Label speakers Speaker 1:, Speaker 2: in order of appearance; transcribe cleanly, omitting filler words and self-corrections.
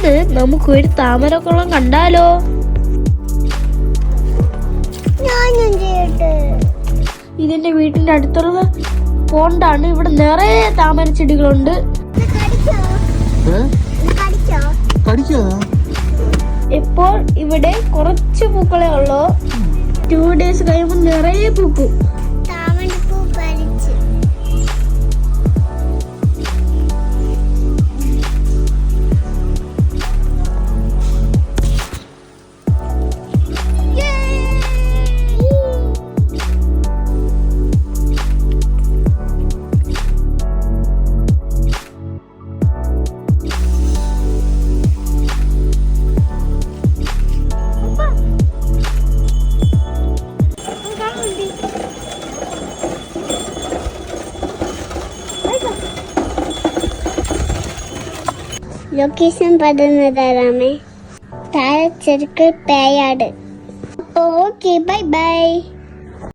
Speaker 1: ഇന്ന് നമുക്കൊരു താമരക്കുളം കണ്ടാലോ? ഇതിന്റെ വീട്ടിന്റെ അടുത്തുള്ള പോണ്ടാണ്. ഇവിടെ നിറയെ താമര ചെടികളുണ്ട്. ഇപ്പോൾ ഇവിടെ കുറച്ച് പൂക്കളെ ഉള്ളൂ. 2 days കഴിയുമ്പോൾ നിറയെ പൂക്കും.
Speaker 2: ലൊക്കേഷൻ പറഞ്ഞു തരാമേ. താഴെ ചെറുക്കൽ പേയാട്. Okay, bye by.